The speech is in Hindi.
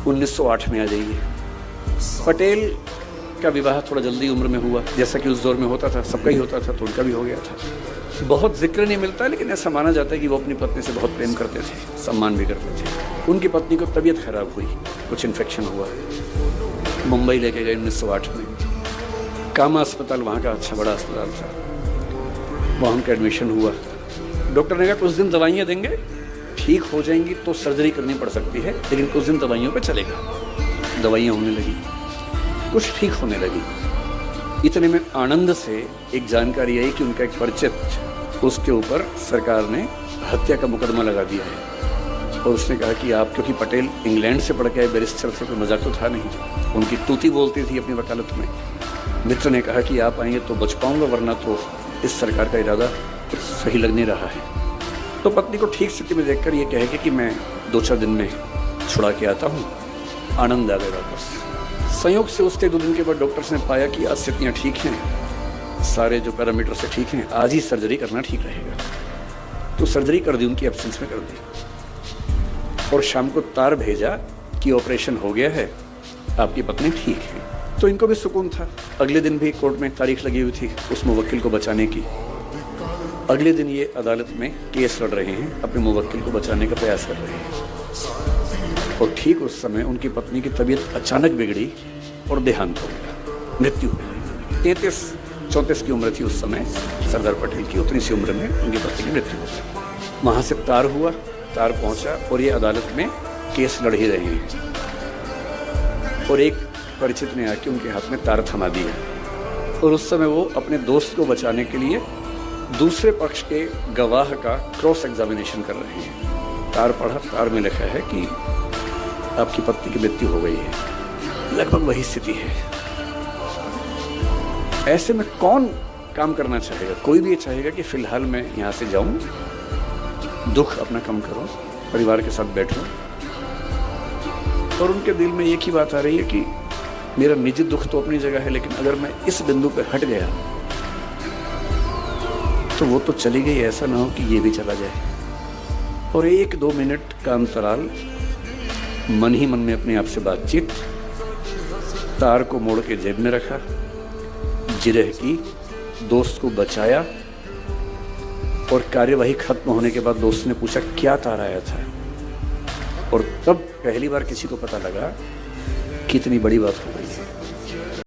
1908 में आ जाइए। पटेल का विवाह थोड़ा जल्दी उम्र में हुआ, जैसा कि उस दौर में होता था, सबका ही होता था, तो उनका भी हो गया था। बहुत जिक्र नहीं मिलता, लेकिन ऐसा माना जाता है कि वो अपनी पत्नी से बहुत प्रेम करते थे, सम्मान भी करते थे। उनकी पत्नी को तबीयत खराब हुई, कुछ इन्फेक्शन हुआ, मुंबई लेके गए 1908 में। कामा अस्पताल वहाँ का अच्छा बड़ा अस्पताल था, वहाँ उनका एडमिशन हुआ। डॉक्टर ने कहा कुछ दिन दवाइयाँ देंगे, ठीक हो जाएंगी तो सर्जरी करनी पड़ सकती है, लेकिन कुछ दिन दवाइयों पे चलेगा। दवाइयाँ होने लगी, कुछ ठीक होने लगी। इतने में आनंद से एक जानकारी आई कि उनका एक परिचित, उसके ऊपर सरकार ने हत्या का मुकदमा लगा दिया है। और उसने कहा कि आप, क्योंकि पटेल इंग्लैंड से पढ़ के आए बैरिस्टर थे, कोई मजाक तो था नहीं, उनकी तूती बोलती थी अपनी वकालत में। मित्र ने कहा कि आप आएंगे तो बच पाऊंगा, वरना तो इस सरकार का इरादा सही लग नहीं रहा है। तो पत्नी को ठीक स्थिति में देखकर ये कहे कि मैं 2-4 दिन में छुड़ा के आता हूँ। आनंद आ गया वापस। संयोग से उसके 2 दिन के बाद डॉक्टर्स ने पाया कि आज स्थितियाँ ठीक हैं, सारे जो पैरामीटर से ठीक हैं, आज ही सर्जरी करना ठीक रहेगा। तो सर्जरी कर दी, उनकी एब्सेंस में कर दी। और शाम को तार भेजा कि ऑपरेशन हो गया है, आपकी पत्नी ठीक है। तो इनको भी सुकून था। अगले दिन भी कोर्ट में तारीख लगी हुई थी उस मुवक्किल को बचाने की। अगले दिन ये अदालत में केस लड़ रहे हैं, अपने मुवक्किल को बचाने का प्रयास कर रहे हैं। और ठीक उस समय उनकी पत्नी की तबीयत अचानक बिगड़ी और देहांत हो गया, मृत्यु हो गई। 33-34 की उम्र थी उस समय सरदार पटेल की, उतनी सी उम्र में उनकी पत्नी की मृत्यु हो गई। वहाँ से तार हुआ, तार पहुँचा और ये अदालत में केस लड़ ही रहे हैं। और एक परिचित ने आके उनके हाथ में तार थमा दिया और उस समय वो अपने दोस्त को बचाने के लिए दूसरे पक्ष के गवाह का क्रॉस एग्जामिनेशन कर रहे हैं। तार पढ़ा, तार में लिखा है कि आपकी पत्नी की मृत्यु हो गई है। लगभग वही स्थिति है। ऐसे में कौन काम करना चाहेगा? कोई भी ये चाहेगा कि फिलहाल मैं यहाँ से जाऊं, दुख अपना कम करूं, परिवार के साथ बैठूं। और उनके दिल में एक ही बात आ रही है कि मेरा निजी दुख तो अपनी जगह है, लेकिन अगर मैं इस बिंदु पर हट गया तो वो तो चली गई, ऐसा ना हो कि ये भी चला जाए। और 1-2 मिनट का अंतराल, मन ही मन में अपने आप से बातचीत, तार को मोड़ के जेब में रखा, जिरह की, दोस्त को बचाया। और कार्यवाही खत्म होने के बाद दोस्त ने पूछा क्या तार आया था, और तब पहली बार किसी को पता लगा कितनी बड़ी बात हो गई।